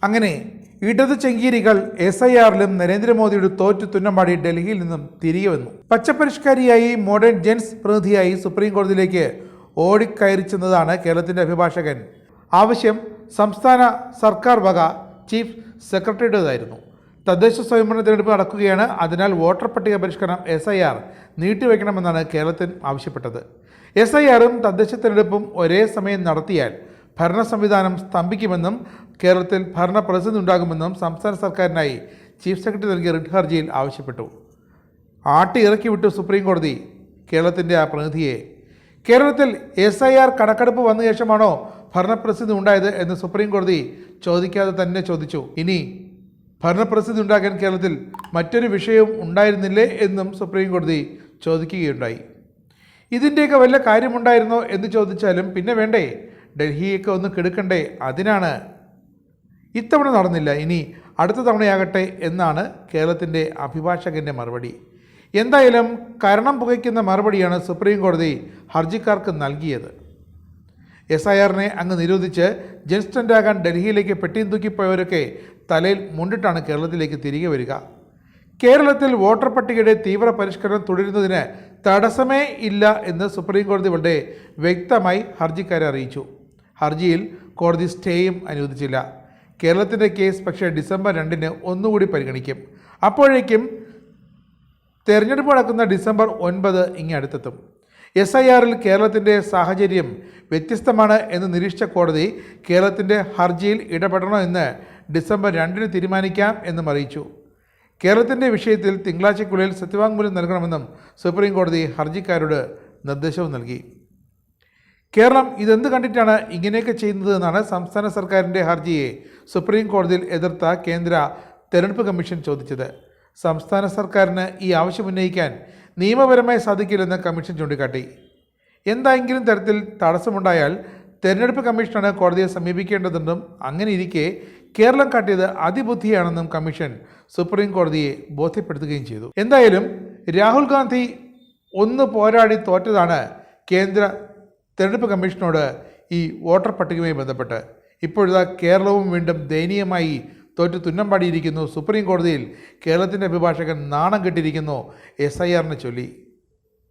അങ്ങനെ ഇടതു ചെങ്കീരികൾ SIRലും നരേന്ദ്രമോദിയുടെ തോറ്റു തുന്നമ്പാടി ഡൽഹിയിൽ നിന്നും തിരികെ വന്നു. പച്ചപ്പരിഷ്കാരിയായി മോഡേൺ ജെൻസ് പ്രതിനിധിയായി സുപ്രീം കോടതിയിലേക്ക് ഓടിക്കയറി ചെന്നതാണ് കേരളത്തിൻ്റെ അഭിഭാഷകൻ. ആവശ്യം സംസ്ഥാന സർക്കാർ വക ചീഫ് സെക്രട്ടറിയുടേതായിരുന്നു. തദ്ദേശ സ്വയംഭരണ തിരഞ്ഞെടുപ്പ് നടക്കുകയാണ്, അതിനാൽ വോട്ടർ പട്ടിക പരിഷ്കരണം SIR നീട്ടിവെക്കണമെന്നാണ് കേരളത്തിൽ ആവശ്യപ്പെട്ടത്. SIRും തദ്ദേശ തിരഞ്ഞെടുപ്പും ഒരേ സമയം നടത്തിയാൽ ഭരണ സംവിധാനം സ്തംഭിക്കുമെന്നും കേരളത്തിൽ ഭരണ പ്രതിസന്ധി ഉണ്ടാകുമെന്നും സംസ്ഥാന സർക്കാരിനായി ചീഫ് സെക്രട്ടറി നൽകിയ റിട്ട് ഹർജിയിൽ ആവശ്യപ്പെട്ടു. ആട്ടി ഇറക്കി വിട്ടു സുപ്രീം കോടതി കേരളത്തിൻ്റെ ആ പ്രതിനിധിയെ. കേരളത്തിൽ SIR കണക്കെടുപ്പ് വന്ന ശേഷമാണോ ഭരണപ്രതിസന്ധി ഉണ്ടായത് എന്ന് സുപ്രീം കോടതി ചോദിക്കാതെ തന്നെ ചോദിച്ചു. ഇനി ഭരണപ്രതിസന്ധി ഉണ്ടാക്കാൻ കേരളത്തിൽ മറ്റൊരു വിഷയവും ഉണ്ടായിരുന്നില്ലേ എന്നും സുപ്രീം കോടതി ചോദിക്കുകയുണ്ടായി. ഇതിൻ്റെയൊക്കെ വല്ല കാര്യമുണ്ടായിരുന്നോ എന്ന് ചോദിച്ചാലും പിന്നെ വേണ്ടേ, ഡൽഹിയൊക്കെ ഒന്ന് കെടുക്കണ്ടേ, അതിനാണ്. ഇത്തവണ നടന്നില്ല, ഇനി അടുത്ത തവണയാകട്ടെ എന്നാണ് കേരളത്തിൻ്റെ അഭിഭാഷകൻ്റെ മറുപടി. എന്തായാലും കരണം പുകയ്ക്കുന്ന മറുപടിയാണ് സുപ്രീം കോടതി ഹർജിക്കാർക്ക് നൽകിയത്. SIRനെ അങ്ങ് നിരോധിച്ച് ജൻസ്റ്റൻ്റാകാൻ ഡൽഹിയിലേക്ക് പെട്ടിയും തൂക്കിപ്പോയവരൊക്കെ തലയിൽ മുണ്ടിട്ടാണ് കേരളത്തിലേക്ക് തിരികെ വരിക. കേരളത്തിൽ വോട്ടർ പട്ടികയുടെ തീവ്ര പരിഷ്കരണം തുടരുന്നതിന് തടസ്സമേ ഇല്ല എന്ന് സുപ്രീം കോടതി വളരെ വ്യക്തമായി ഹർജിക്കാരെ അറിയിച്ചു. ഹർജിയിൽ കോടതി സ്റ്റേയും അനുവദിച്ചില്ല. കേരളത്തിൻ്റെ കേസ് പക്ഷേ ഡിസംബർ 2-ന് ഒന്നുകൂടി പരിഗണിക്കും. അപ്പോഴേക്കും തെരഞ്ഞെടുപ്പ് നടക്കുന്ന ഡിസംബർ 9 ഇങ്ങടുത്തെത്തും. SIRൽ കേരളത്തിൻ്റെ സാഹചര്യം വ്യത്യസ്തമാണ് എന്ന് നിരീക്ഷിച്ച കോടതി കേരളത്തിൻ്റെ ഹർജിയിൽ ഇടപെടണോ എന്ന് ഡിസംബർ 2-ന് തീരുമാനിക്കാം എന്നും അറിയിച്ചു. കേരളത്തിൻ്റെ വിഷയത്തിൽ തിങ്കളാഴ്ചയ്ക്കുള്ളിൽ സത്യവാങ്മൂലം നൽകണമെന്നും സുപ്രീം കോടതി ഹർജിക്കാരോട് നിർദ്ദേശവും നൽകി. കേരളം ഇതെന്ത് കണ്ടിട്ടാണ് ഇങ്ങനെയൊക്കെ ചെയ്യുന്നത് എന്നാണ് സംസ്ഥാന സർക്കാരിൻ്റെ ഹർജിയെ സുപ്രീം കോടതിയിൽ എതിർത്ത കേന്ദ്ര തെരഞ്ഞെടുപ്പ് കമ്മീഷൻ ചോദിച്ചത്. സംസ്ഥാന സർക്കാരിന് ഈ ആവശ്യം ഉന്നയിക്കാൻ നിയമപരമായി സാധിക്കില്ലെന്ന് കമ്മീഷൻ ചൂണ്ടിക്കാട്ടി. എന്തായെങ്കിലും തരത്തിൽ തടസ്സമുണ്ടായാൽ തെരഞ്ഞെടുപ്പ് കമ്മീഷനാണ് കോടതിയെ സമീപിക്കേണ്ടതെന്നും അങ്ങനെ ഇരിക്കെ കേരളം കാട്ടിയത് അതിബുദ്ധിയാണെന്നും കമ്മീഷൻ സുപ്രീം കോടതിയെ ബോധ്യപ്പെടുത്തുകയും ചെയ്തു. എന്തായാലും രാഹുൽ ഗാന്ധി ഒന്ന് പോരാടി തോറ്റതാണ് കേന്ദ്ര തെരഞ്ഞെടുപ്പ് കമ്മീഷനോട് ഈ വോട്ടർ പട്ടികയുമായി ബന്ധപ്പെട്ട്. ഇപ്പോഴിതാ കേരളവും വീണ്ടും ദയനീയമായി തോറ്റു തുന്നമ്പാടിയിരിക്കുന്നു. സുപ്രീം കോടതിയിൽ കേരളത്തിൻ്റെ അഭിഭാഷകൻ നാണം കെട്ടിയിരിക്കുന്നു SIRനെ ചൊല്ലി.